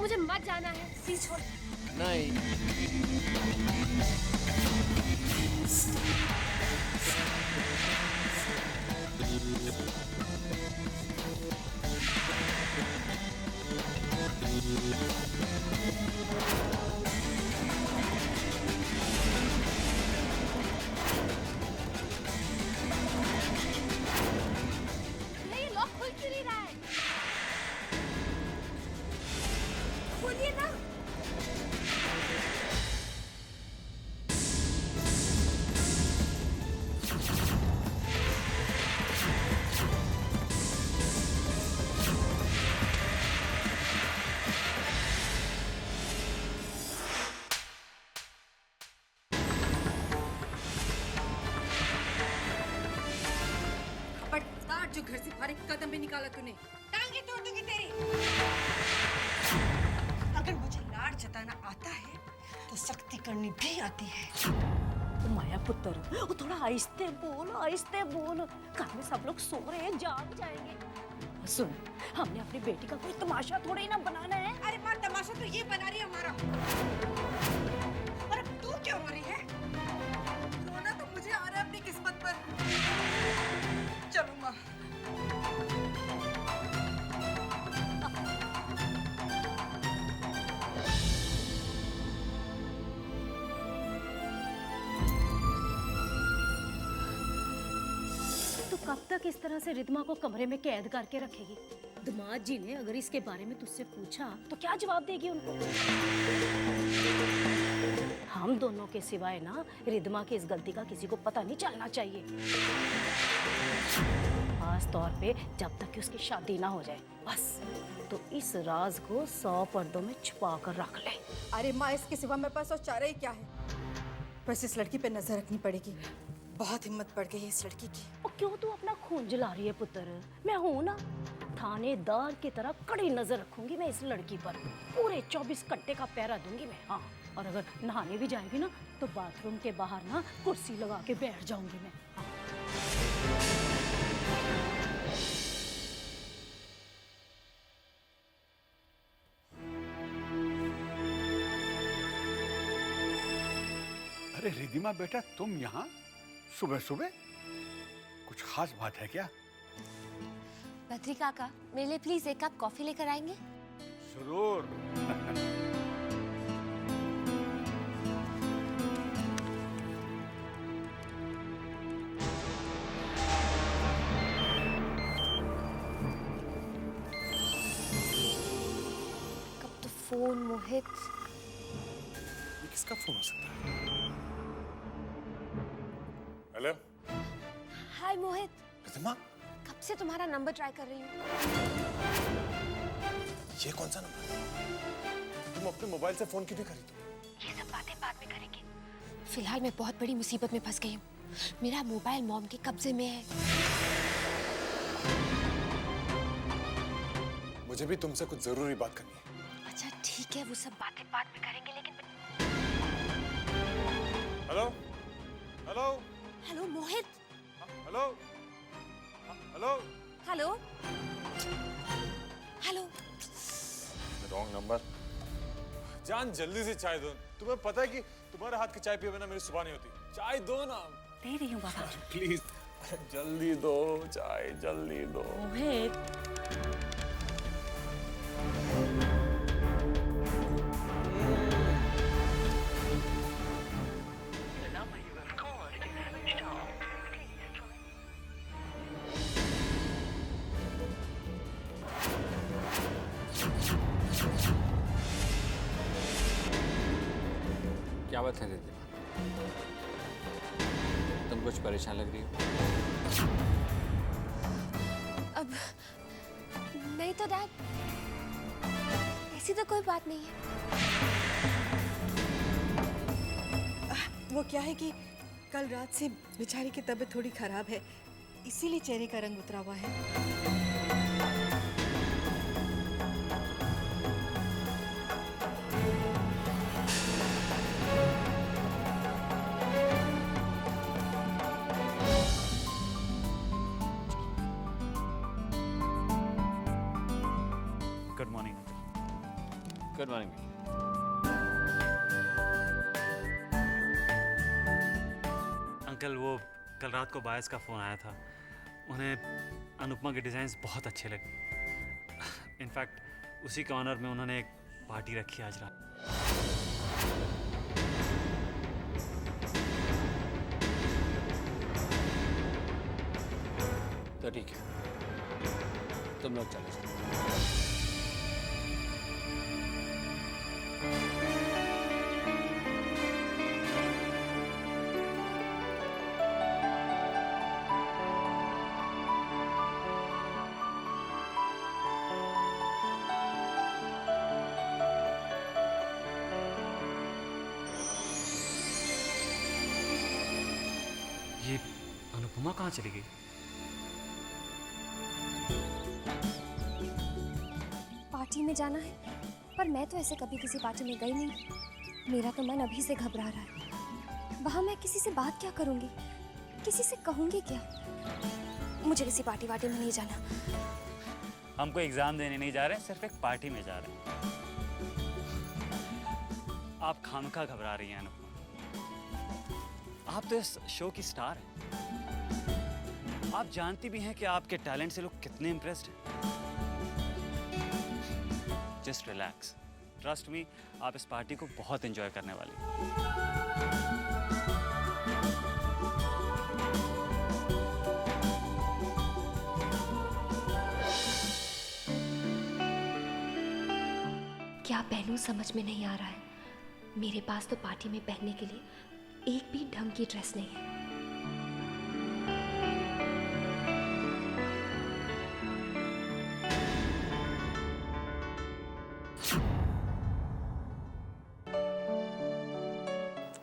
मुझे मत जाना है, प्लीज छोड़। नहीं। ये लॉक खुल क्यों नहीं रहा है? खोलिए ना। खबरदार, जो घर से बाहर एक कदम भी निकाला तूने, टांगे तोड़ दूंगी तेरी। अगर मुझे लाड जताना आता है तो सख्ती करनी भी आती है। माया पुत्र, वो थोड़ा आहिस्ते बोल, आहिस्ते बोल। घर में सब लोग सो रहे हैं, जाग जाएंगे। सुन, हमने अपनी बेटी का कोई तमाशा थोड़ा ही ना बनाना है। अरे माँ, तमाशा तो ये बना रही है हमारा। और अब तू क्यों रो रही है? रोना तो मुझे आ रहा है अपनी किस्मत पर। चलो माँ। तो कब तक इस तरह से रिद्मा को कमरे में कैद करके रखेगी? दामाद जी ने अगर इसके बारे में तुझसे पूछा तो क्या जवाब देगी उनको? हम दोनों के सिवाय ना रिद्मा की इस गलती का किसी को पता नहीं चलना चाहिए, खास तौर पे जब तक कि उसकी शादी ना हो जाए। बस तो इस राज को 100 पर्दों में छुपा कर रख ले। अरे माँ, इसके सिवा मेरे पास और चारा ही क्या है? बस इस लड़की पे नजर रखनी पड़ेगी। बहुत हिम्मत बढ़ गई है इस लड़की की। और क्यों तू अपना खून जला रही है पुत्र? मैं हूं ना, थानेदार की तरह कड़ी नजर रखूंगी मैं इस लड़की पर। पूरे 24 घंटे का पहरा दूंगी मैं। हाँ, और अगर नहाने भी जाएगी ना तो बाथरूम के बाहर ना कुर्सी लगा के बैठ जाऊंगी मैं। हाँ। अरे रिद्धिमा बेटा, तुम यहाँ सुबह सुबह? कुछ खास बात है क्या? बद्री काका, मेरे लिए प्लीज एक कप कॉफी लेकर आएंगे? जरूर। कब तो फोन मोहित। ये किसका फोन हो सकता है? हेलो हाय मोहित, रिद्धिमा, कब से तुम्हारा नंबर ट्राई कर रही हूँ। ये कौन सा नंबर? तुम अपने मोबाइल से फोन क्यों नहीं करी तुम? ये सब बातें बाद में करेंगे। फिलहाल मैं बहुत बड़ी मुसीबत में फंस गई हूँ। मेरा मोबाइल मॉम के कब्जे में है। मुझे भी तुमसे कुछ जरूरी बात करनी है। अच्छा ठीक है, वो सब बातें बाद में करेंगे, लेकिन hello hello hello Mohit. Hello hello hello hello. Wrong number. जान, जल्दी से चाय दो। तुम्हें पता है कि तुम्हारे हाथ की चाय पिए बिना मेरी सुबह नहीं होती। चाय दो ना। दे रही हूँ बाबा। प्लीज जल्दी दो चाय, जल्दी दो। मोहित, क्या बात है रिद्धिमा? तुम कुछ परेशान लग रही हो। अब नहीं तो डैड, ऐसी तो कोई बात नहीं है। वो क्या है कि कल रात से बेचारी की तबीयत थोड़ी खराब है, इसीलिए चेहरे का रंग उतरा हुआ है। Good morning uncle. Good morning. Uncle वो कल रात को बायस का फ़ोन आया था, उन्हें अनुपमा के डिज़ाइंस बहुत अच्छे लगे। इनफैक्ट उसी के ऑनर में उन्होंने एक पार्टी रखी आज रात। तो ठीक है, तुम लोग चले जाओ। ये अनुपमा कहाँ चली गई? पार्टी में जाना है, पर मैं तो ऐसे कभी किसी पार्टी में गई नहीं। मेरा तो मन अभी से घबरा रहा है। वहाँ मैं किसी से बात क्या करूँगी, किसी से कहूँगी क्या? मुझे किसी पार्टी वार्टी में नहीं जाना। हम कोई एग्ज़ाम देने नहीं जा रहे हैं, सिर्फ एक पार्टी में जा रहे हैं। आप खामखा घबरा रही हैं अनुपमा। आप तो इस शो की स्टार हैं। आप जानती भी हैं कि आपके टैलेंट से लोग कितने इम्प्रेस्ड हैं। जस्ट रिलैक्स, ट्रस्ट मी, आप इस पार्टी को बहुत एंजॉय करने वाली हैं। क्या पहनूं समझ में नहीं आ रहा है। मेरे पास तो पार्टी में पहनने के लिए एक भी ढंग की ड्रेस नहीं है।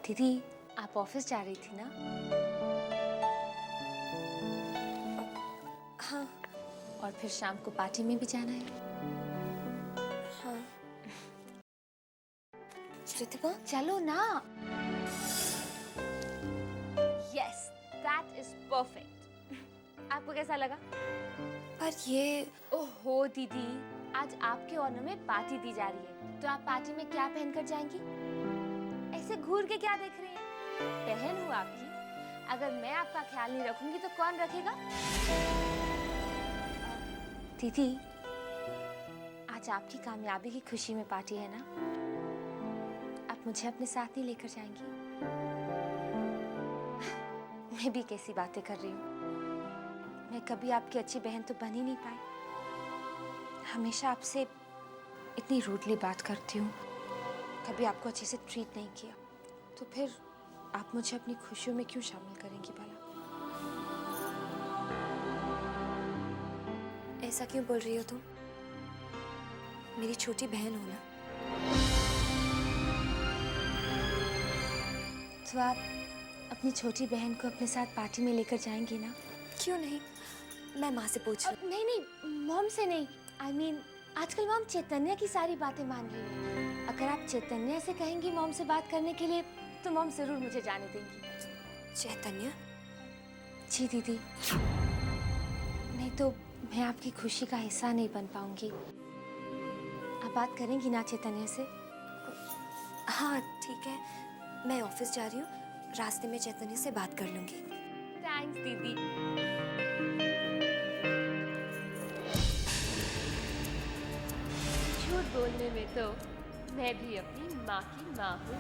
दीदी, आप ऑफिस जा रही थी ना? हाँ। और फिर शाम को पार्टी में भी जाना है? हाँ। श्रुतिमा, चलो ना। Yes, that is perfect. आपको कैसा लगा? पर ये, ओहो दीदी, आज आपके ऑनर में पार्टी दी जा रही है, तो आप पार्टी में क्या पहनकर जाएंगी? ऐसे घूर के क्या देख रही हैं? बहन हूँ आपकी, अगर मैं आपका ख्याल नहीं रखूंगी तो कौन रखेगा? दीदी, आज आपकी कामयाबी की खुशी में पार्टी है ना? आप मुझे अपने साथ ही लेकर जाएंगी? मैं भी कैसी बातें कर रही हूँ। मैं कभी आपकी अच्छी बहन तो बन ही नहीं पाई। हमेशा आपसे इतनी रूडली बात करती हूँ, कभी आपको अच्छे से ट्रीट नहीं किया, तो फिर आप मुझे अपनी खुशियों में क्यों शामिल करेंगी भला? ऐसा क्यों बोल रही हो तुम? मेरी छोटी बहन हो ना। तो आप अपनी छोटी बहन को अपने साथ पार्टी में लेकर जाएंगी ना? क्यों नहीं? मैं माँ से पूछ लूं। नहीं नहीं, मॉम से नहीं। I mean, आजकल मॉम चैतन्य की सारी बातें मान रही है। अगर आप चैतन्य से कहेंगी मॉम से बात करने के लिए, तो मॉम जरूर मुझे जाने देंगी। चैतन्य? जी दीदी, नहीं तो मैं आपकी खुशी का हिस्सा नहीं बन पाऊंगी। आप बात करेंगी ना चैतन्य से? हाँ ठीक है, मैं ऑफिस जा रही हूँ, रास्ते में चैतन्य से बात कर लूंगी। थैंक्स दीदी। झूठ बोलने में तो मैं भी अपनी माँ की माँ हूँ।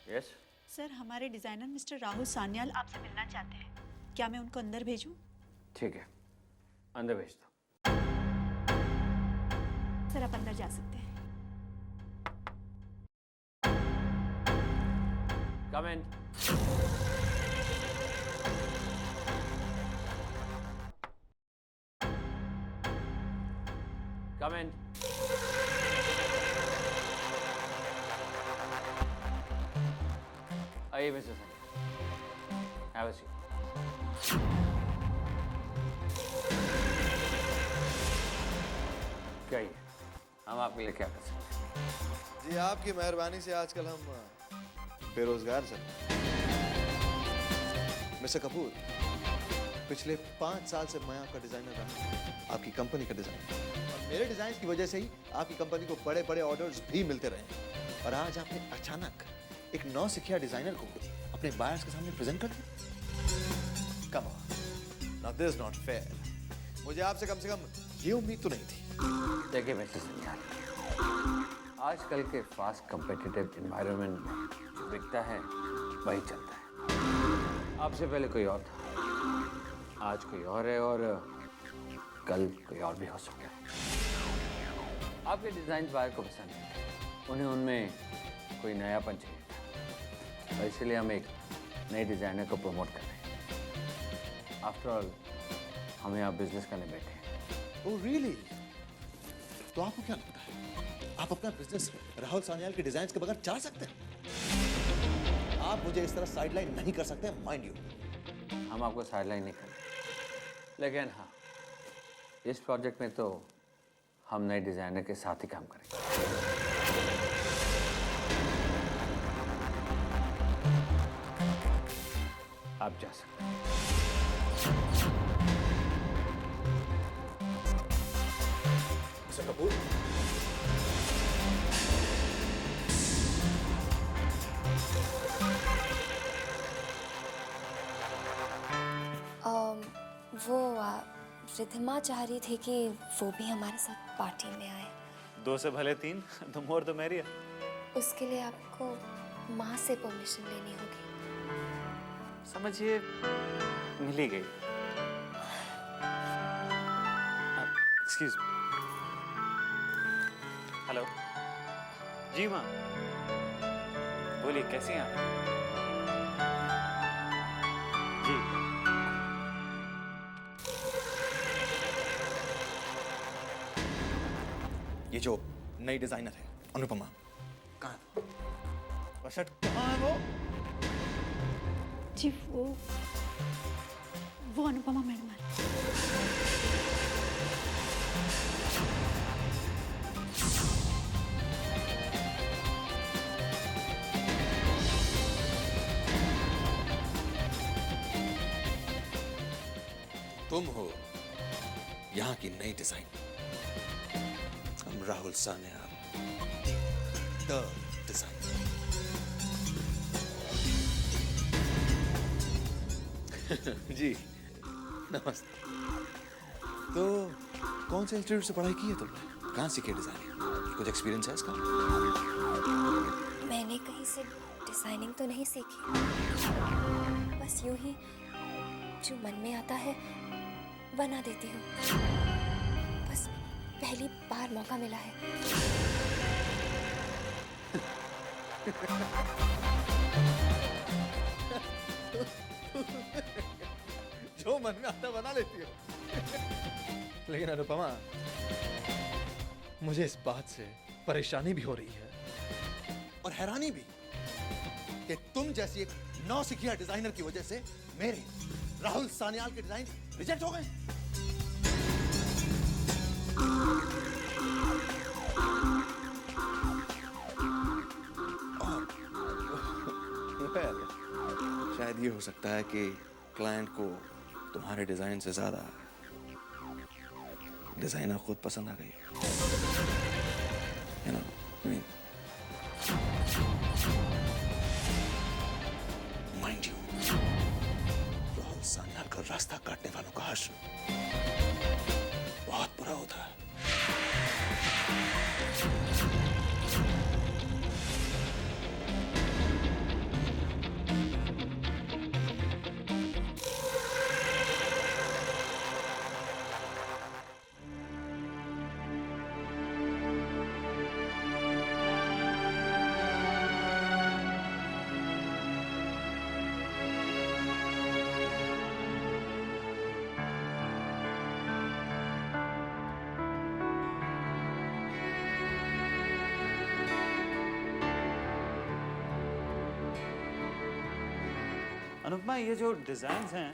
यस, सर, हमारे डिजाइनर मिस्टर राहुल सान्याल आपसे मिलना चाहते हैं। क्या मैं उनको अंदर भेजूं? ठीक है, अंदर भेज दो। सर, आप अंदर जा सकते हैं। Come in. Come in. आइए mister Sunny, have a seat. कहिए, हम आपके लिए क्या कर सकते हैं? जी, आपकी मेहरबानी से आजकल हम बेरोजगार चल रहे हैं। मिस्टर कपूर, पिछले 5 साल से मैं आपका डिजाइनर रहा हूं, आपकी कंपनी का डिजाइनर। और मेरे डिजाइन की वजह से ही आपकी कंपनी को बड़े बड़े ऑर्डर्स भी मिलते रहे और आज आपने अचानक एक नौसिखिया डिजाइनर को अपने बायर्स के सामने प्रेजेंट कर दिया। Come on, now this is not fair. मुझे आपसे कम से कम ये उम्मीद तो नहीं थी। देखिए मिस्टर संचाल, आजकल के फास्ट कम्पिटिटिव एनवायरनमेंट में जो बिकता है वही चलता है। आपसे पहले कोई और था, आज कोई और है और कल कोई और भी हो सकता है। आपके डिजाइन बायर को पसंद है, उन्हें उनमें कोई नयापन चाहिए था और इसलिए हम एक नए डिजाइनर को प्रमोट कर रहे हैं। आफ्टर ऑल हम यहाँ बिजनेस करने बैठे हैं। Oh really? तो आपको क्या लगता है आप अपना बिजनेस राहुल सान्याल के डिजाइन के बगैर चला सकते हैं? आप मुझे इस तरह साइडलाइन नहीं कर सकते, माइंड यू। हम आपको साइडलाइन नहीं करें, लेकिन हाँ, इस प्रोजेक्ट में तो हम नए डिजाइनर के साथ ही काम करेंगे। आप जा सकते हैं। मिस्टर कपूर, वो रिद्धिमा चाह रही थी कि वो भी हमारे साथ पार्टी में आए। 2 से भले 3, तो मोर तो मैरी है। उसके लिए आपको माँ से परमिशन लेनी होगी। समझिए मिल ही गई। एक्सक्यूज। हेलो जी माँ, बोलिए कैसी हैं आप? जी ये जो नई डिजाइनर है अनुपमा, कहाँ है? बशट कहाँ है वो? जी वो अनुपमा मैडम है। तुम हो यहाँ की नई डिजाइन। हम राहुल सान्याल, द डिजाइनर। जी नमस्ते। तो कौन से इंस्टीट्यूट से पढ़ाई की है तुमने? कहाँ सीखे डिजाइनिंग? कुछ एक्सपीरियंस है इसका? मैंने कहीं से डिजाइनिंग तो नहीं सीखी, बस यूं ही जो मन में आता है बना देती हूँ। बस पहली बार मौका मिला है। जो मन में आता बना लेती हो। लेकिन अनुपमा, मुझे इस बात से परेशानी भी हो रही है और हैरानी भी कि तुम जैसी एक नौसिखिया डिजाइनर की वजह से मेरे राहुल सान्याल के डिजाइन रिजेक्ट हो गए। शायद ये हो सकता है कि क्लाइंट को तुम्हारे डिजाइन से ज्यादा डिजाइनर खुद पसंद आ गई। You know, I mean, mind you, Rahul Sanyal का रास्ता काटने वालों का हश्र बहुत बुरा होता है। अनुपमा, ये जो डिजाइन्स हैं,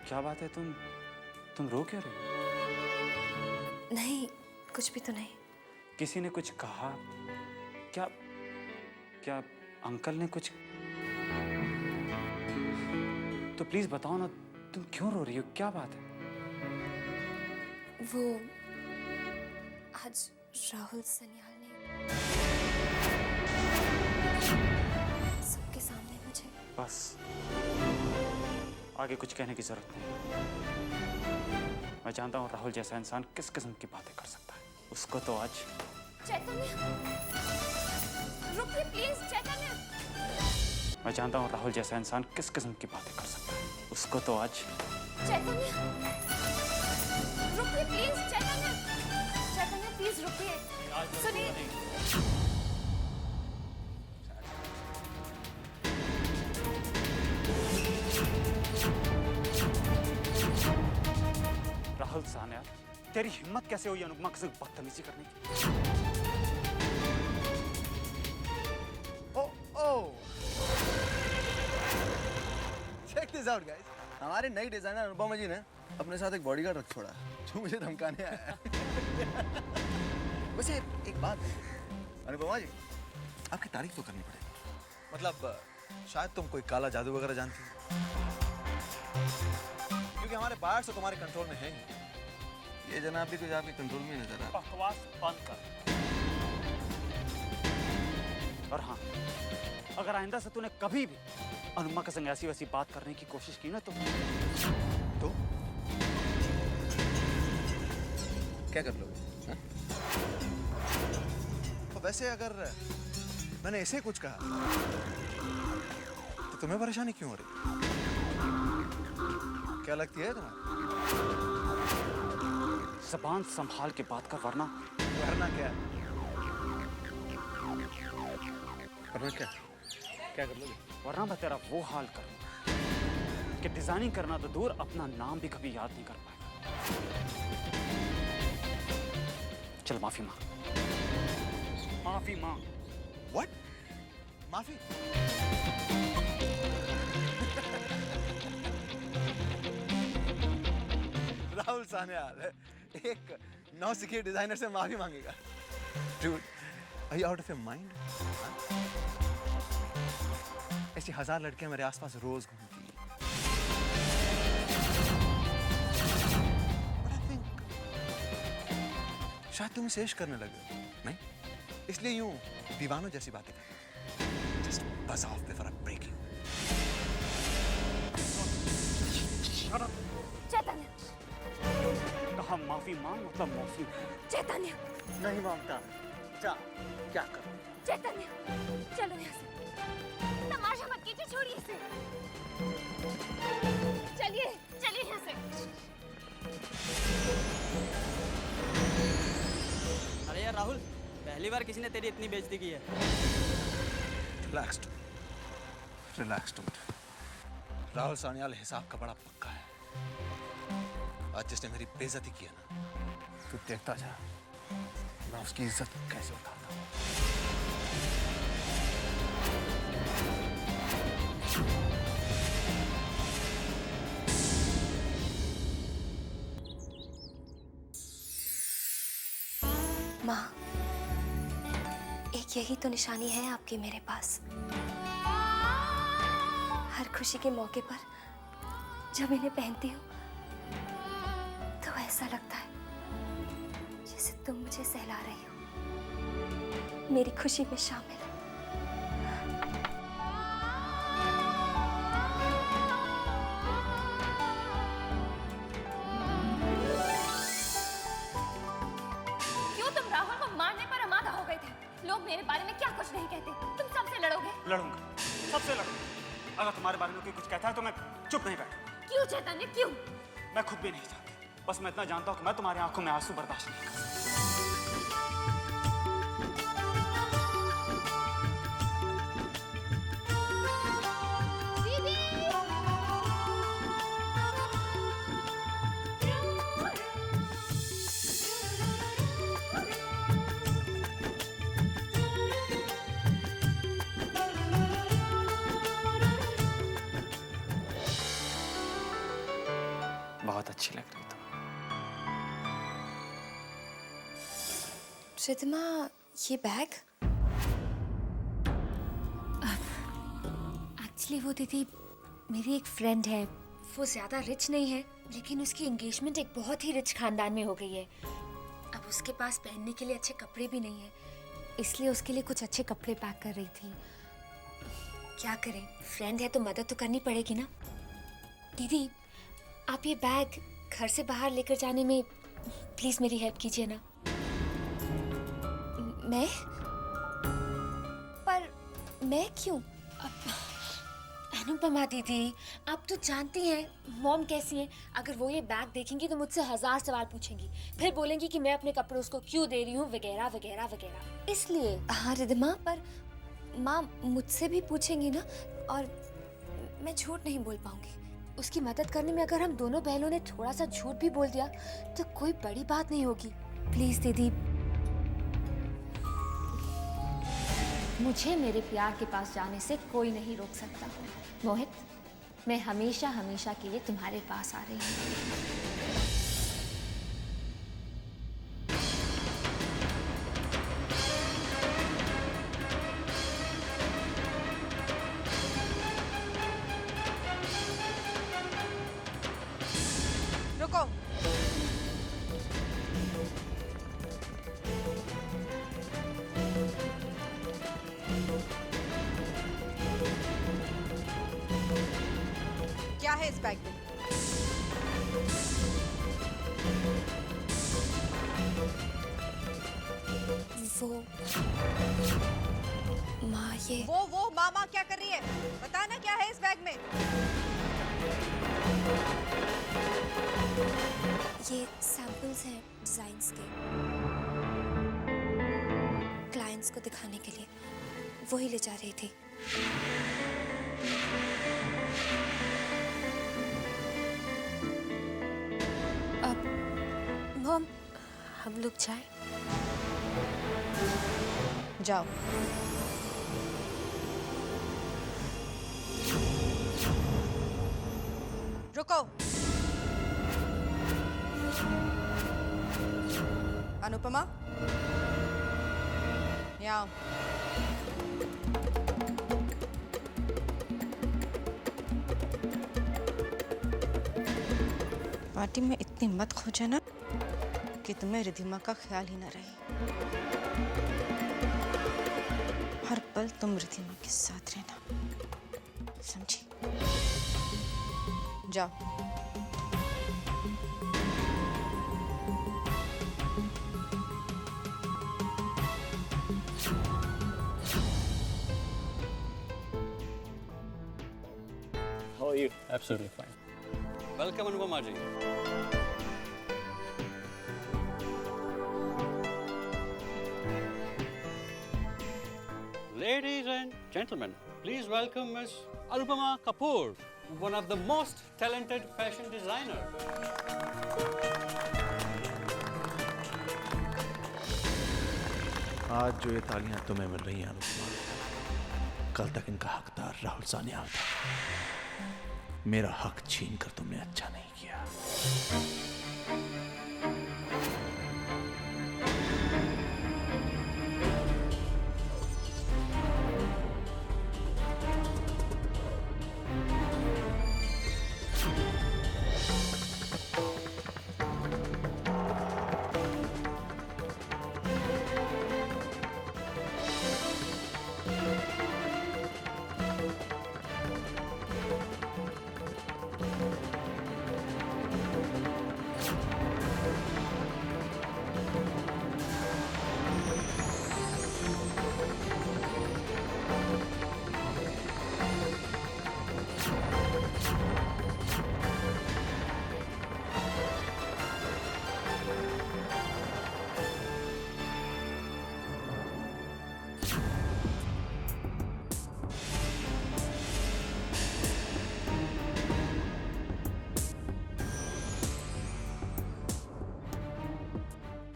क्या बात है, तुम रो क्यों रही हो? नहीं, कुछ भी तो नहीं। किसी ने कुछ कहा? क्या अंकल ने कुछ? तो प्लीज बताओ ना, तुम क्यों रो रही हो? क्या बात है? वो आज राहुल सन्याल ने सबके सामने मुझे बस आगे कुछ कहने की जरूरत नहीं। मैं जानता हूँ राहुल जैसा इंसान किस किस्म की बातें कर सकता है। उसको तो आज चैतन्य, रुकिए प्लीज चैतन्य। मैं जानता हूँ राहुल जैसा इंसान किस किस्म की बातें कर सकता है। उसको तो आज चैतन्य, रुकिए प्लीज चैतन्य। चैतन्य प्लीज रुकिए, सुनिए। राहुल सान्याल, तेरी हिम्मत कैसे हुई अनुपमा के साथ बदतमीजी करने की? Check this out, guys. हमारे नई डिजाइनर अनुपमा जी ने अपने साथ एक बॉडीगार्ड रख छोड़ा जो मुझे धमकाने आया है। वैसे एक बात अनुपमा जी, आपकी तारीफ तो करनी पड़ेगी। मतलब शायद तुम कोई काला जादू वगैरह जानती हो, क्योंकि हमारे बाहर से तुम्हारे कंट्रोल में है ही। ये जनाब भी कुछ आपके कंट्रोल में नजर आ रहा है। बकवास बंद कर। और हाँ, अगर आइंदा से तूने कभी भी अनुपमा के संग ऐसी वैसी बात करने की कोशिश की ना तो क्या कर लोगे? हाँ? तो वैसे अगर मैंने ऐसे कुछ कहा तो तुम्हें परेशानी क्यों हो रही? क्या लगती है तुम्हें? जबान संभाल के बात कर, वरना वरना क्या? वरना क्या? क्या कर लोगे? वरना मैं तेरा वो हाल करूंगा कि डिजाइनिंग करना तो दूर, अपना नाम भी कभी याद नहीं कर पाएगा। चल माफी मांग, माफी मांग। What? माफी? राहुल सान्याल एक नौसिखिए डिजाइनर से माफी मांगेगा? Dude, are you out of your mind? ऐसी 1000 लड़कियां मेरे आसपास रोज घूमती हैं। But I think शायद तुम इसे इश्क करने लगे हो, नहीं? इसलिए यूं दीवानों जैसी बातें कर। Just buzz off before I break you. चैतन्य, कहा माफी मांग मतलब माफी। चैतन्य, नहीं मांगता। क्या करूं? चैतन्य, चलो यहाँ से। तमाशा मत कीजिए, छोड़िए इसे। चलिए, चलिए यहाँ से। अरे यार राहुल, पहली बार किसी ने तेरी इतनी बेइज्जती की है। रिलैक्स राहुल सान्याल हिसाब का बड़ा पक्का है। आज जिसने मेरी बेइज्जती किया ना, तू देखता जा मैं उसकी इज्जत कैसे उतारता हूँ। माँ, एक यही तो निशानी है आपकी मेरे पास। हर खुशी के मौके पर जब इन्हें पहनती हूँ तो ऐसा लगता है जैसे तुम मुझे सहला रही हो, मेरी खुशी में शामिल। क्यों तुम राहुल को मारने पर आमादा हो गए थे? लोग मेरे बारे में क्या कुछ नहीं कहते, तुम सबसे लड़ोगे? लड़ूंगा, सबसे लड़ूंगा। अगर तुम्हारे बारे में कोई कुछ कहता है तो मैं चुप नहीं बैठूंगा। क्यों चैतन्य, क्यों? मैं खुद भी नहीं जानती, बस मैं इतना जानता हूँ कि मैं तुम्हारी आंखों में आंसू बर्दाश्त नहीं कर सकता। बहुत अच्छी लग रही तुम। रिद्धिमा, ये बैग एक्चुअली वो दीदी मेरी एक फ्रेंड है, वो ज्यादा रिच नहीं है, लेकिन उसकी एंगेजमेंट एक बहुत ही रिच खानदान में हो गई है। अब उसके पास पहनने के लिए अच्छे कपड़े भी नहीं है, इसलिए उसके लिए कुछ अच्छे कपड़े पैक कर रही थी। क्या करें, फ्रेंड है तो मदद तो करनी पड़ेगी ना। दीदी, आप ये बैग घर से बाहर लेकर जाने में प्लीज मेरी हेल्प कीजिए ना। मैं? पर मैं क्यों? अनुपमा दीदी, आप तो जानती हैं मॉम कैसी हैं। अगर वो ये बैग देखेंगी तो मुझसे 1000 सवाल पूछेंगी, फिर बोलेंगी कि मैं अपने कपड़े उसको क्यों दे रही हूँ, वगैरह वगैरह वगैरह। इसलिए हाँ रिद्धिमा, पर माँ मुझसे भी पूछेंगी ना, और मैं झूठ नहीं बोल पाऊंगी। उसकी मदद करने में अगर हम दोनों बहनों ने थोड़ा सा झूठ भी बोल दिया तो कोई बड़ी बात नहीं होगी। प्लीज दीदी, मुझे मेरे प्यार के पास जाने से कोई नहीं रोक सकता। मोहित, मैं हमेशा हमेशा के लिए तुम्हारे पास आ रही हूँ। रुको। क्या है इस बैग में? वो माँ, ये वो मामा क्या कर रही है? बता ना क्या है इस बैग में? ये सैंपल्स हैं डिजाइन्स के, क्लाइंट्स को दिखाने के लिए। वही ले जा रही थी। अब मॉम, हम लोग जाएं? जाओ। रुको। अनुपमा, यहाँ आओ। पार्टी में इतनी मत खो जाना कि तुम्हें रिद्धिमा का ख्याल ही ना रहे। हर पल तुम रिद्धिमा के साथ रहना, समझी? जाओ। How are you? Absolutely fine. Welcome, Anupama ji. Ladies and gentlemen, please welcome Miss Anupama Kapoor, one of the most talented fashion designer. आज जो ये तालियां तुम्हें मिल रही हैं अनुपमा, कल तक इनका हकदार राहुल सान्याल था। मेरा हक छीन कर तुमने अच्छा नहीं किया।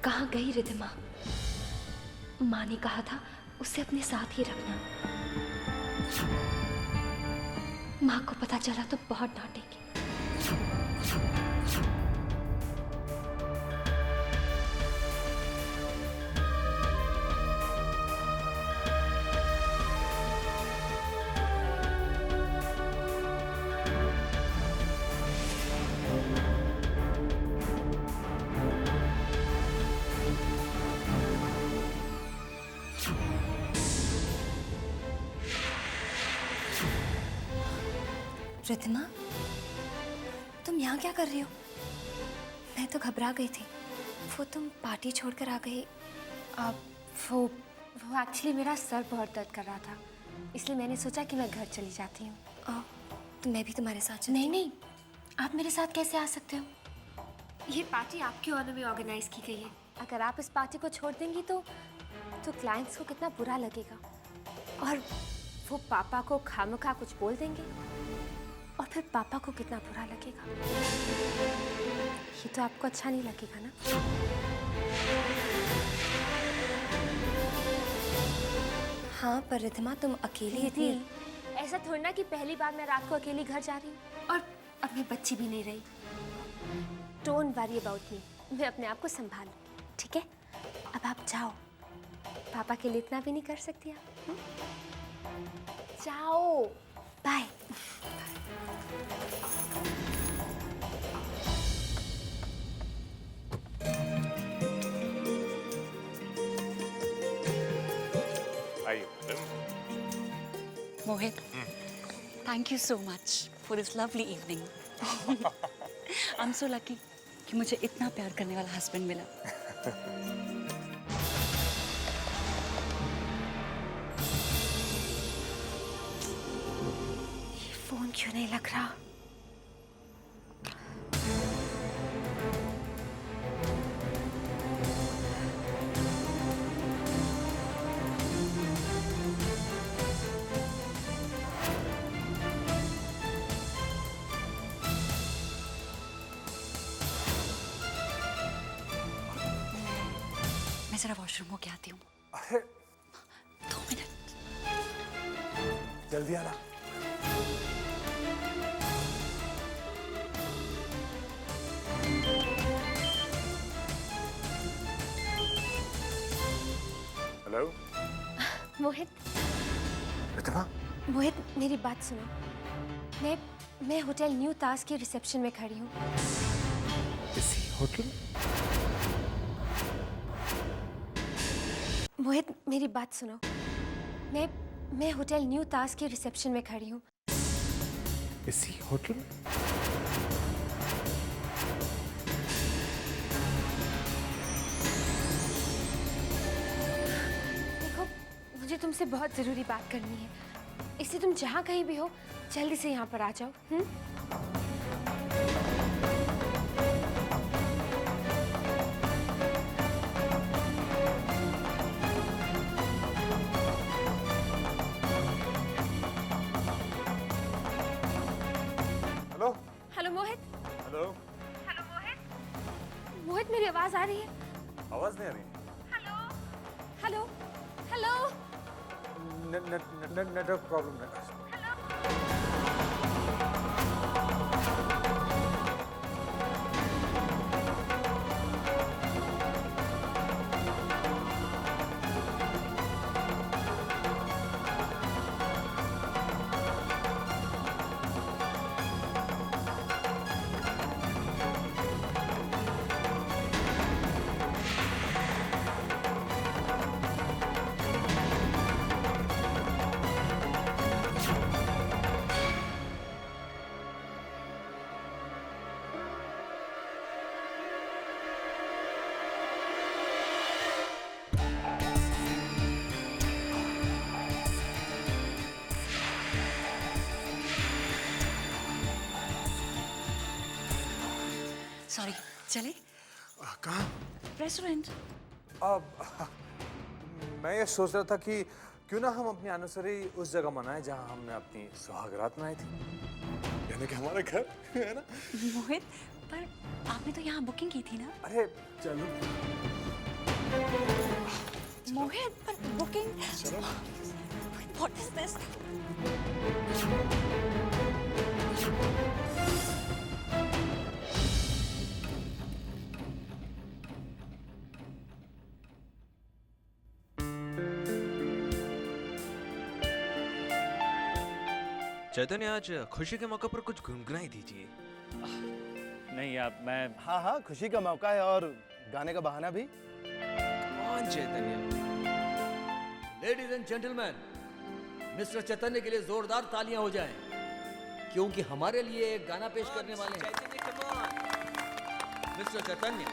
कहाँ गई रिद्धिमा? माँ ने कहा था उसे अपने साथ ही रखना। माँ को पता चला तो बहुत डांटेगी। रिद्धिमा, तुम यहाँ क्या कर रही हो? मैं तो घबरा गई थी। वो तुम पार्टी छोड़कर आ गई। वो एक्चुअली मेरा सर बहुत दर्द कर रहा था, इसलिए मैंने सोचा कि मैं घर चली जाती हूँ। तो मैं भी तुम्हारे साथ चलती हूँ? नहीं, आप मेरे साथ कैसे आ सकते हो? ये पार्टी आपके ऑनर में ऑर्गेनाइज की गई है। अगर आप इस पार्टी को छोड़ देंगी तो क्लाइंट्स को कितना बुरा लगेगा, और वो पापा को खामखा कुछ बोल देंगे और फिर पापा को कितना बुरा लगेगा। ये तो आपको अच्छा नहीं लगेगा ना? हाँ, पर रिद्धिमा तुम अकेली थी। ऐसा थोड़ी ना कि पहली बार मैं रात को अकेली घर जा रही हूँ, और अब मैं बच्ची भी नहीं रही। डोंट वरी अबाउट मी, मैं अपने आप को संभालूं, ठीक है? अब आप जाओ, पापा के लिए इतना भी नहीं कर सकती आप? जाओ, bye. Mohit, thank you so much for this lovely evening. I'm so lucky कि मुझे इतना प्यार करने वाला हस्बैंड मिला। ये फोन क्यों नहीं लग रहा? मैं जरा वॉशरूम होके आती हूँ। अरे 2 मिनट। जल्दी आना। हेलो मोहित, रिद्धिमा, मोहित मेरी बात सुनो। मैं होटल न्यू ताज के रिसेप्शन में खड़ी हूँ। इसी होटल? मोहित मेरी बात सुनो। मैं होटल न्यू ताज के रिसेप्शन में खड़ी हूँ। इसी होटल? देखो, मुझे तुमसे बहुत जरूरी बात करनी है, इसलिए तुम जहाँ कहीं भी हो जल्दी से यहाँ पर आ जाओ। Hello hello Mohit. हेलो मोहित मेरी आवाज आ रही है? आवाज नहीं आ रही। Hello hello. नेटवर्क प्रॉब्लम है। सॉरी, चले? कहाँ? रेस्टोरेंट। अब मैं ये सोच रहा था कि क्यों ना हम अपनी एनिवर्सरी उस जगह मनाएं जहां हमने अपनी सुहागरात मनाई थी, यानी कि हमारे घर, है ना? मोहित, पर आपने तो यहाँ बुकिंग की थी ना? अरे चलो। मोहित, पर बुकिंग। चलो। What is this? चैतन्य, आज खुशी के मौके पर कुछ गुनगुनाई दीजिए। नहीं यार, मैं हाँ हाँ, खुशी का मौका है और गाने का बहाना भी। कौन चैतन्य? लेडीज एंड जेंटलमैन, मिस्टर चैतन्य के लिए जोरदार तालियां हो जाएं। क्योंकि हमारे लिए एक गाना पेश करने वाले हैं मिस्टर चैतन्य।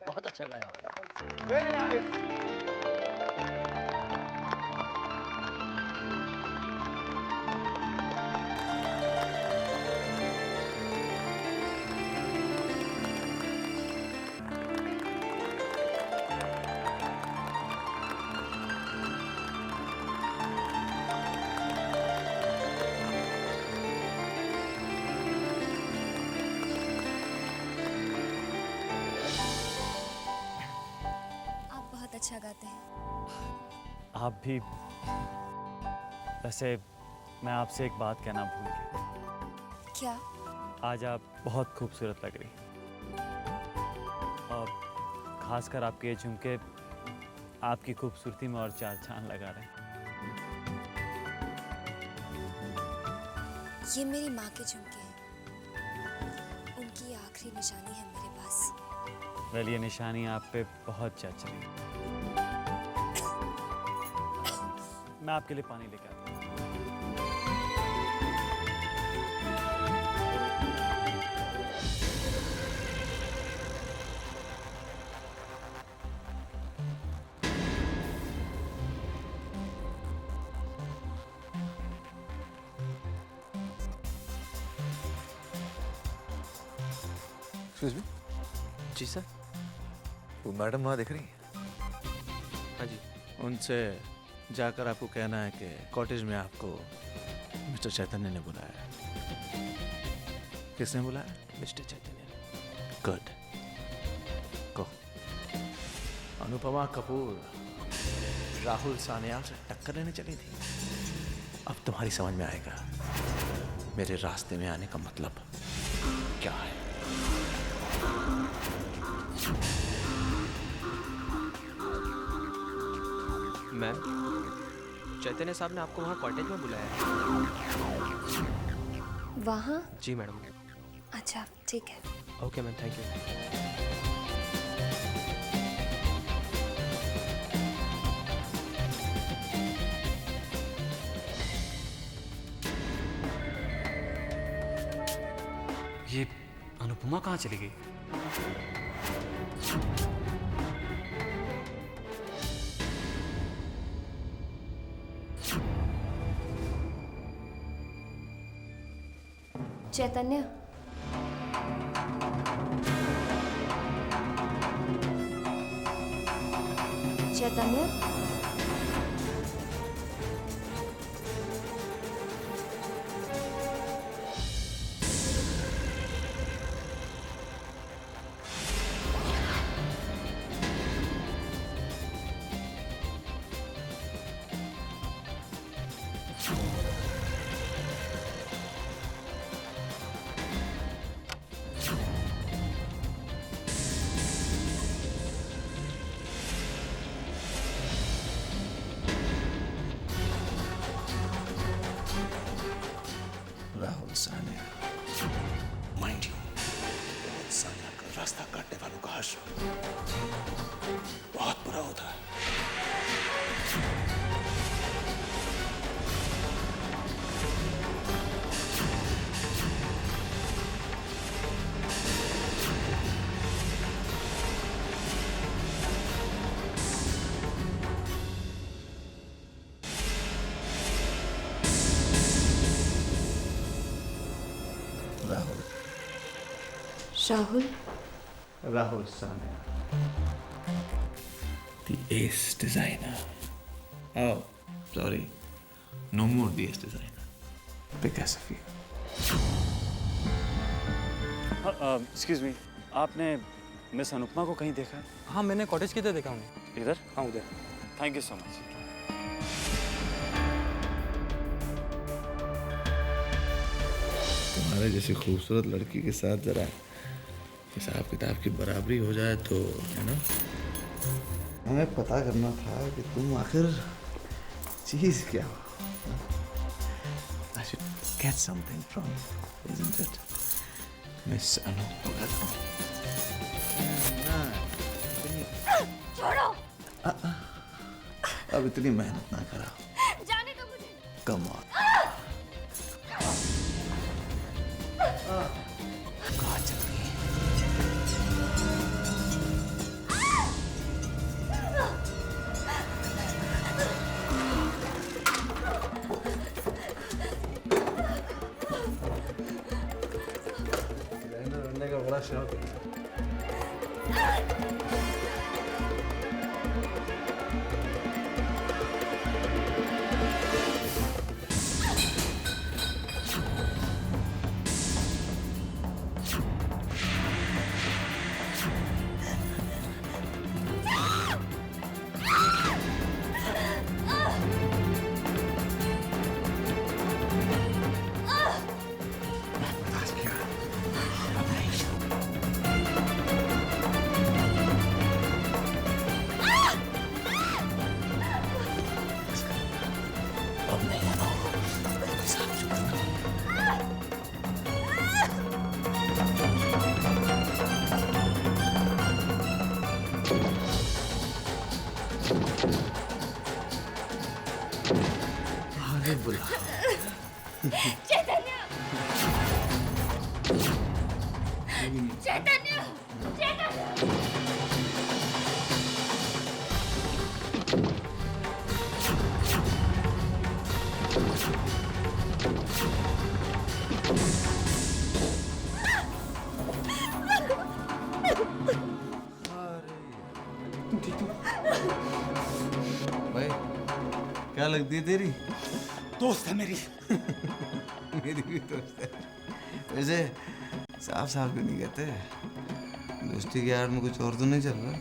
बहुत अच्छा गाया। अच्छा गाते हैं। आप भी। वैसे मैं आपसे एक बात कहना भूल गया। क्या? आज आप बहुत खूबसूरत लग रही, और खासकर आपके ये झुमके आपकी खूबसूरती में और चार चांद लगा रहे हैं। ये मेरी माँ के झुमके हैं। उनकी आखिरी निशानी है मेरे पास। वेल, ये निशानी आप पे बहुत जच रही है। मैं आपके लिए पानी लेकर आता हूँ। Excuse me. जी सर। वो मैडम वहाँ दिख रही है? हाँ जी। उनसे जाकर आपको कहना है कि कॉटेज में आपको मिस्टर चैतन्य ने बुलाया है। किसने बुलाया? मिस्टर चैतन्य ने। गुड। गो। अनुपमा कपूर राहुल सान्याल से टक्कर लेने चली थी। अब तुम्हारी समझ में आएगा मेरे रास्ते में आने का मतलब क्या है। मैम, चैतन्य साहब ने आपको वहाँ कॉटेज में बुलाया है। वहाँ? जी मैडम। अच्छा, ठीक है। Okay ma'am, thank you. ये अनुपमा कहाँ चली गई? चैतन्य, चैतन्य, राहुल सान्या, माइंड यू, सान्या का रास्ता काटने वालों का हश्र बहुत बुरा होता है। Rahul, Rahul Sanya, the ace designer. Oh, sorry, no more the ace designer. Because of you. Excuse me, आपने मिस अनुपमा को कहीं देखा है? हाँ, मैंने कॉटेज की तरह देखा उन्हें। इधर? हाँ, उधर। Thank you so much. तुम्हारे जैसी खूबसूरत लड़की के साथ जरा हिसाब किताब की बराबरी हो जाए तो, है ना? हमें पता करना था कि तुम आखिर चीज क्या हो। I should get something from you, isn't it, Miss Anupama? छोड़ो। अब इतनी मेहनत ना कराओ। जाने दो मुझे। Come on. कहाँ चल रही है? रहने का बड़ा शौक है। भी नहीं। चैतन्य, चैतन्य। भाई क्या लगती है तेरी? दोस्त है मेरी। मेरी भी दोस्त है। वैसे साफ साफ क्यों नहीं कहते? दोस्ती की आड़ में कुछ और तो नहीं चल रहा?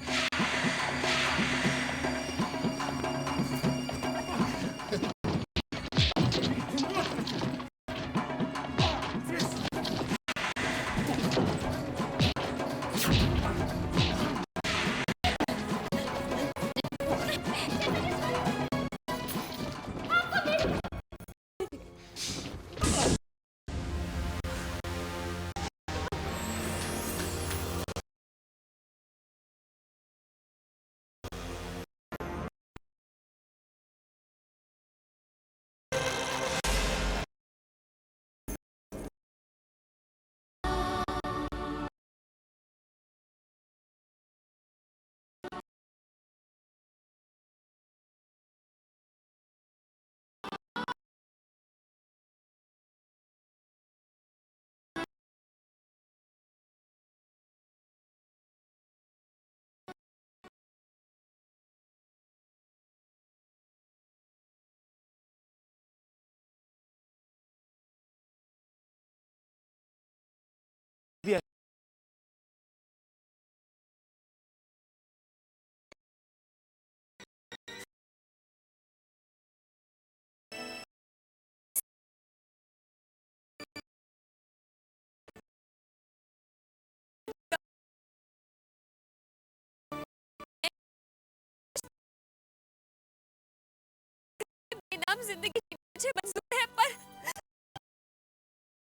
नाम जिंदगी के पीछे मंजूर है, पर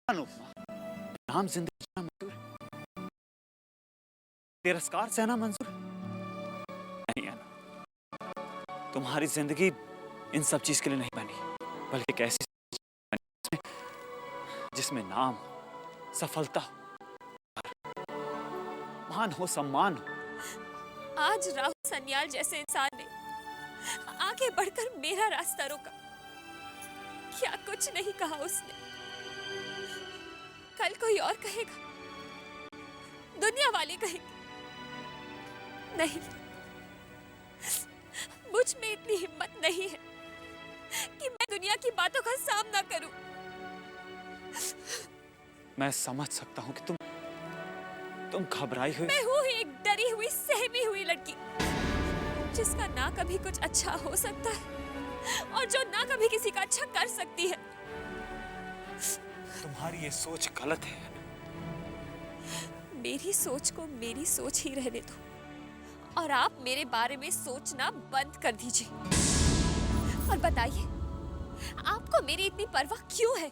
अनुपमा, नाम जिंदगी जीना मंजूर है, तिरस्कार सहना मंजूर नहीं है ना। तुम्हारी जिंदगी इन सब चीज के लिए नहीं बनी, बल्कि एक ऐसी बनी जिसमें नाम, सफलता, मान हो, सम्मान हो। आज राहुल सन्याल जैसे इंसान ने आगे बढ़कर मेरा रास्ता रोका। क्या कुछ नहीं कहा उसने। कल कोई और कहेगा, दुनिया वाले कहेंगे। नहीं, मुझ में इतनी हिम्मत नहीं है कि मैं दुनिया की बातों का सामना करूं। मैं समझ सकता हूं कि तुम घबराई हुई। मैं हूं ही एक डरी हुई, सहमी हुई लड़की, जिसका ना कभी कुछ अच्छा हो सकता है और जो ना कभी किसी का अच्छा कर सकती है। तुम्हारी ये सोच गलत है। मेरी सोच को मेरी सोच ही रहने दो और आप मेरे बारे में सोचना बंद कर दीजिए। और बताइए, आपको मेरी इतनी परवाह क्यों है?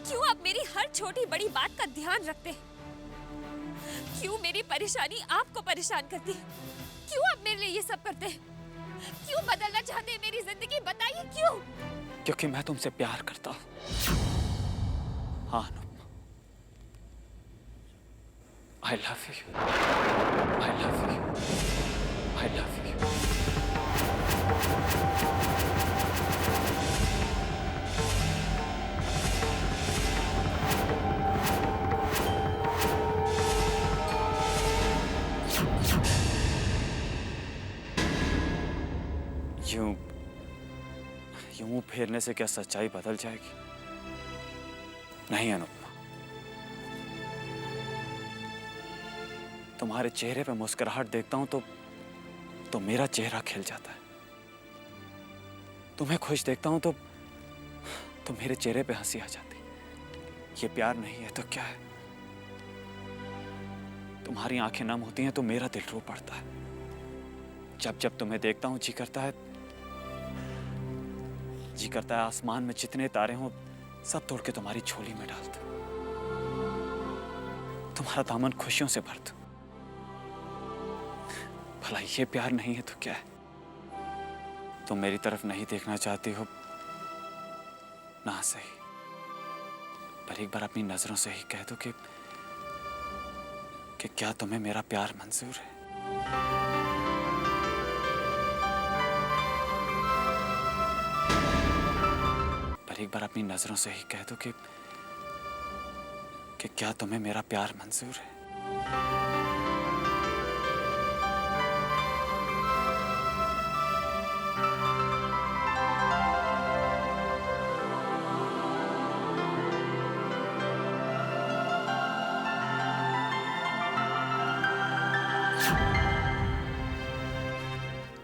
क्यों आप मेरी हर छोटी बड़ी बात का ध्यान रखते हैं? क्यों मेरी परेशानी आपको परेशान करती है? क्यों आप मेरे लिए ये सब करते हैं? क्यों बदलना चाहते हैं मेरी जिंदगी? बताइए क्यों? क्योंकि मैं तुमसे प्यार करता हूं। हाँ Anupama, I love you. I love you. I love you. यूं फेरने से क्या सच्चाई बदल जाएगी? नहीं अनुपमा, तुम्हारे चेहरे पे मुस्कुराहट देखता हूं तो मेरा चेहरा खिल जाता है। तुम्हें खुश देखता हूं तो मेरे चेहरे पे हंसी आ जाती। ये प्यार नहीं है तो क्या है? तुम्हारी आंखें नम होती हैं तो मेरा दिल रो पड़ता है। जब जब तुम्हें देखता हूं जी करता है आसमान में जितने तारे हों सब तोड़ के तुम्हारी झोली में डाल दूं, तुम्हारा दामन खुशियों से भर दूं। भला ये प्यार नहीं है तो क्या है? तुम मेरी तरफ नहीं देखना चाहती हो ना, सही, पर एक बार अपनी नजरों से ही कह दो कि कि क्या तुम्हें मेरा प्यार मंजूर है? पर एक बार अपनी नजरों से ही कह दो कि क्या तुम्हें मेरा प्यार मंजूर है?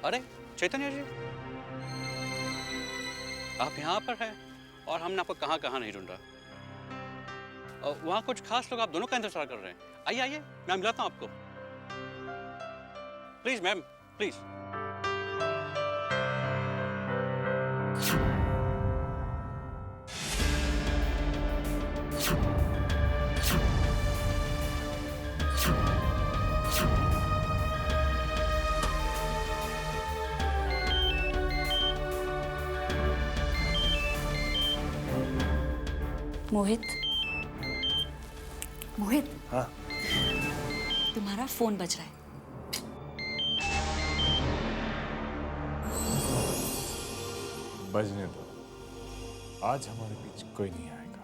अरे चैतन्य जी, आप यहाँ पर हैं और हमने आपको कहाँ कहाँ नहीं ढूंढा। और वहाँ कुछ खास लोग आप दोनों का इंतजार कर रहे हैं। आइए आइए, मैं मिलाता हूँ आपको। Please ma'am, please. Mohit, Mohit. हाँ। तुम्हारा फोन बज रहा है। बजने दो, आज हमारे बीच कोई नहीं आएगा।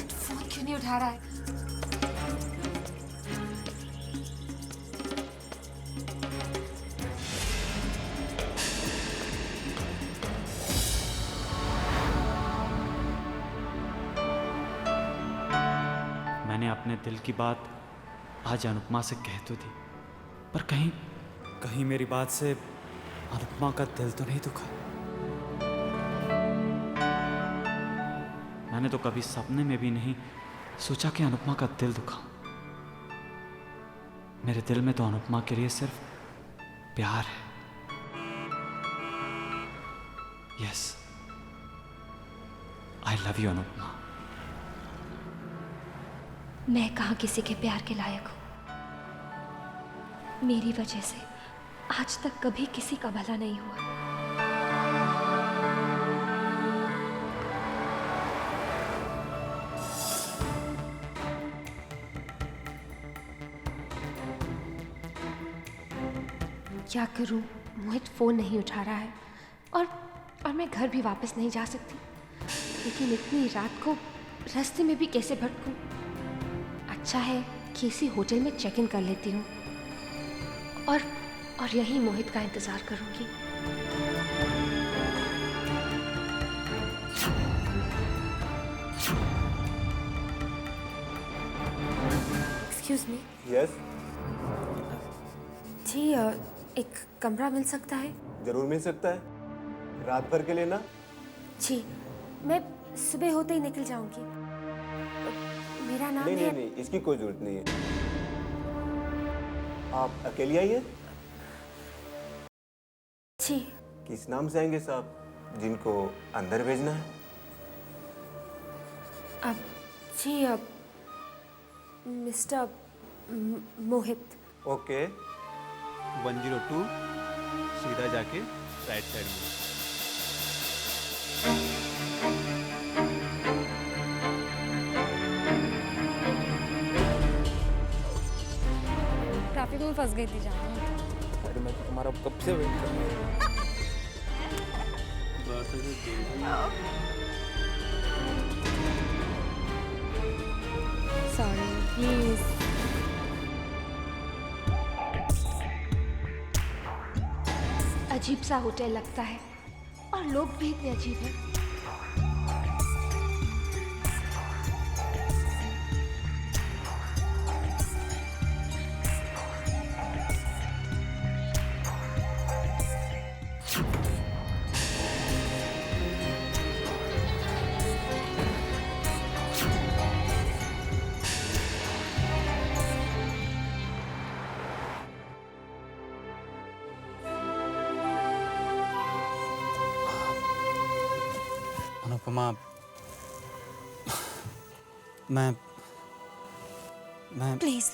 फोन क्यों नहीं उठा रहा है? मैंने अपने दिल की बात आज अनुपमा से कह तो दी, पर कहीं मेरी बात से अनुपमा का दिल तो नहीं दुखा। मैंने तो कभी सपने में भी नहीं सोचा कि अनुपमा का दिल दुखा। मेरे दिल में तो अनुपमा के लिए सिर्फ प्यार है। Yes, I love you Anupama. मैं कहाँ किसी के प्यार के लायक हूँ? मेरी वजह से आज तक कभी किसी का भला नहीं हुआ। क्या करूं? मोहित फोन नहीं उठा रहा है और मैं घर भी वापस नहीं जा सकती। लेकिन इतनी रात को रास्ते में भी कैसे भटकूं? अच्छा है कि इसी होटल में चेक इन कर लेती हूँ और यहीं मोहित का इंतजार करूंगी। Excuse me. यस। जी, एक कमरा मिल सकता है? जरूर मिल सकता है। रात भर के लिए ना? जी, मैं सुबह होते ही निकल जाऊंगी। मेरा नाम है... नहीं, इसकी कोई जरूरत नहीं है। आप अकेली आई हैं? जी। किस नाम से आएंगे साहब जिनको अंदर भेजना है? अब मिस्टर मोहित। ओके। 102 सीधा जाके राइट साइड में। ट्रैफिक में फंस गई थी जाना। अरे मैं तो तुम्हारा कब से वेट कर रहा हूँ। Sorry, please. अजीब सा होटल लगता है और लोग भी इतने अजीब हैं। अनुपमा, मैं प्लीज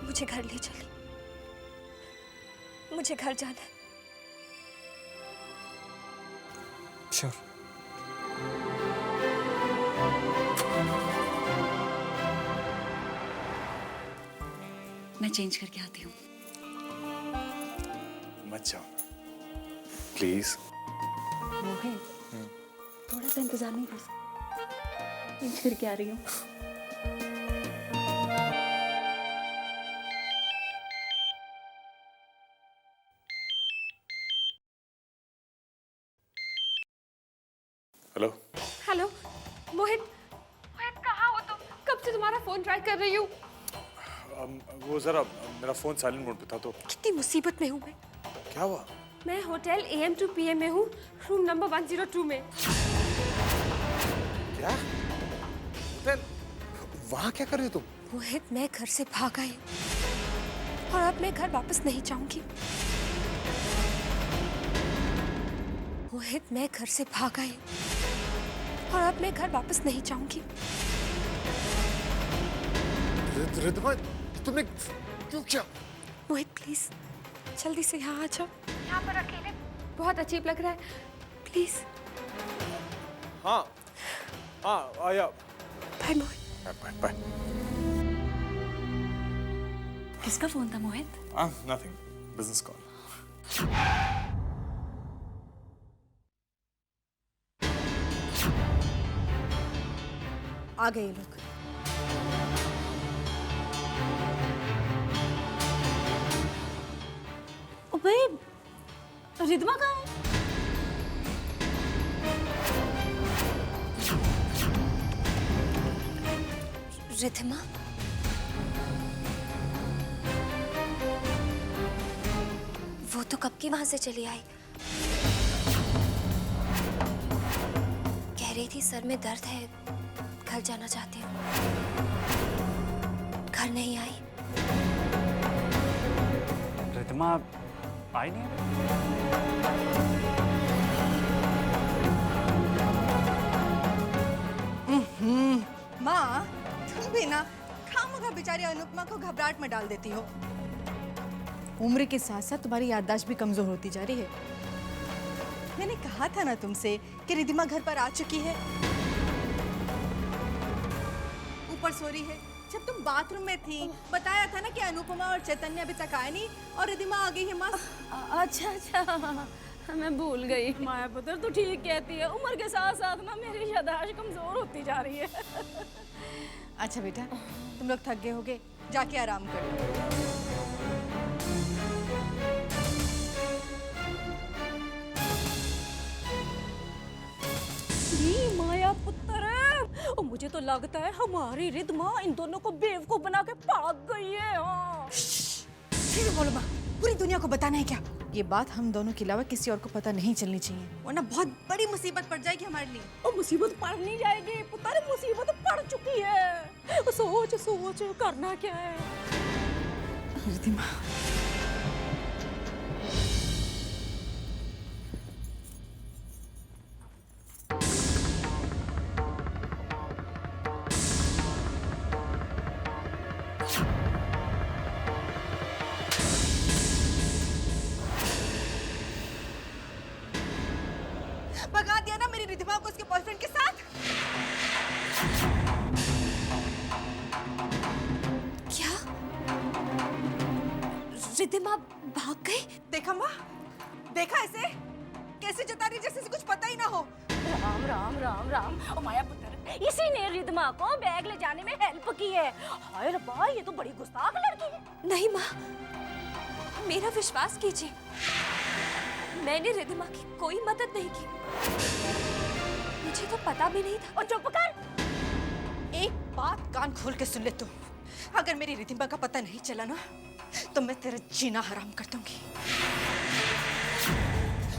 मुझे घर ले चलिए। मुझे घर जाना है। श्योर। मैं चेंज करके आती हूँ। मत जाओ प्लीज। मोहित, थोड़ा सा इंतजार नहीं कर सकते? चेंज करके आ रही हूँ। हेलो। हेलो मोहित। मोहित कहाँ हो तुम? कब से तुम्हारा फोन ट्राई कर रही हूँ। वो जरा मेरा फोन साइलेंट मोड पे था तो। कितनी मुसीबत में हूँ मैं। क्या हुआ? मैं होटल AM to PM में हूँ, रूम नंबर 102 में। क्या? होटल? वहाँ क्या कर रही हो तुम? मोहित, मैं घर से भाग आई और अब मैं घर वापस नहीं जाऊंगी। मोहित, मैं घर से भाग आई और अब मैं घर वापस नहीं जाऊंगी। रिद्धिमा, तुमने क्यों किया? मोहित प्लीज जल्दी से यहाँ आ जाओ। यहाँ पर अकेले बहुत अजीब लग रहा है, प्लीज। हाँ हाँ आया। बाय मोहित। Bye bye. किसका फोन था मोहित? Nothing, business call. आ गए लोग। ओ भाई, रिद्धिमा कहाँ है? रिद्धिमा? वो तो कब की वहां से चली आई। कह रही थी सर में दर्द है, घर जाना चाहती हूँ। घर नहीं आई। रिद्धिमा आई नहीं? माँ, तुम भी ना खामखा बेचारी अनुपमा को घबराहट में डाल देती हो। उम्र के साथ साथ तुम्हारी याददाश्त भी कमजोर होती जा रही है। मैंने कहा था ना तुमसे कि रिद्धिमा घर पर आ चुकी है, ऊपर सो रही है। जब तुम बाथरूम में थी बताया था ना कि अनुपमा और चैतन्य अभी तक आए नहीं और रिद्धिमा आ गई है। माँ अच्छा अच्छा, मैं भूल गई। माया पुत्र तू ठीक कहती है, उम्र के साथ साथ ना मेरी याददाश्त कमजोर होती जा रही है। अच्छा बेटा, तुम लोग थक गए होगे, जाके आराम करो। माया पुत्र, और मुझे तो लगता है हमारी रिद्धिमा इन दोनों को बेवकूफ बना के भाग गई है। हाँ। बोलो माँ, पूरी दुनिया को बताना है क्या? ये बात हम दोनों के अलावा किसी और को पता नहीं चलनी चाहिए, वरना बहुत बड़ी मुसीबत पड़ जाएगी हमारे लिए। और मुसीबत पड़ नहीं जाएगी पुत्र, मुसीबत पड़ चुकी है। सोच सोच करना क्या है। रिद्धिमा, भगा दिया ना मेरी रिद्धिमा को उसके बॉयफ्रेंड के साथ। क्या? रिद्धिमा भाग गई? देखा माँ, देखा ऐसे कैसे जता रही जैसे कुछ पता ही ना हो। राम राम राम राम। ओ माया पुत्र, इसी ने रिद्धिमा को बैग ले जाने में हेल्प की है। हाय रब्बा, ये तो बड़ी गुस्ताख लड़की है। नहीं माँ, मेरा विश्वास कीजिए, मैंने रिद्धिमा की कोई मदद नहीं की। मुझे तो पता भी नहीं था। और चुप कर। एक बात कान खोल के सुन ले तू, अगर मेरी रिद्धिमा का पता नहीं चला ना तो मैं तेरा जीना हराम कर दूंगी।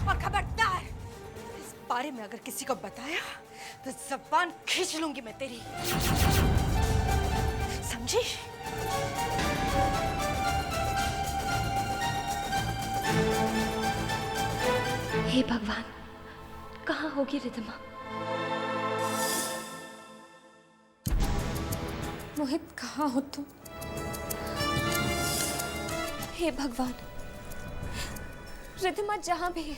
और खबरदार, इस बारे में अगर किसी को बताया तो जबान खींच लूंगी मैं तेरी, समझी? हे भगवान, कहाँ होगी रिद्धिमा? मोहित कहाँ हो तुम? हे भगवान, रिद्धिमा जहाँ भी है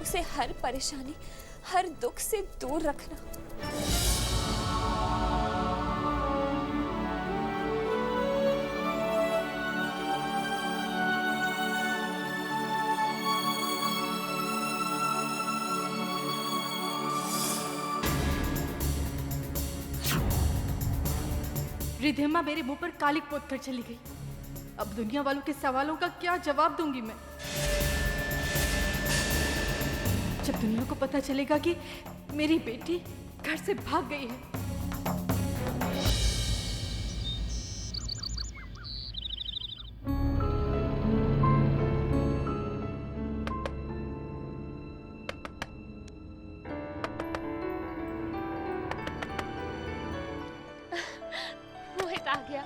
उसे हर परेशानी, हर दुख से दूर रखना। रिधिमा मेरे मुंह पर कालिक पोत कर चली गई। अब दुनिया वालों के सवालों का क्या जवाब दूंगी मैं? जब दुनिया को पता चलेगा कि मेरी बेटी घर से भाग गई है। मोहित आ गया।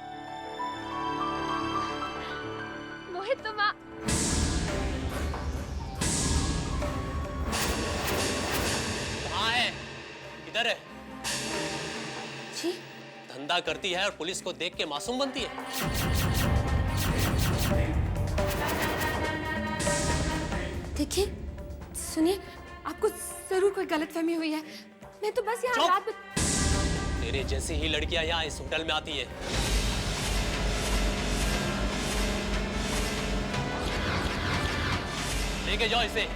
मोहित तुम आ। कहाँ है? इधर है। जी? धंधा करती है और पुलिस को देख के मासूम बनती है। देखिए, सुनिए, आपको जरूर कोई गलतफहमी हुई है। मैं तो बस यहाँ रात में। तेरे जैसी ही लड़कियां यहाँ इस होटल में आती है। लेके जाओ इसे।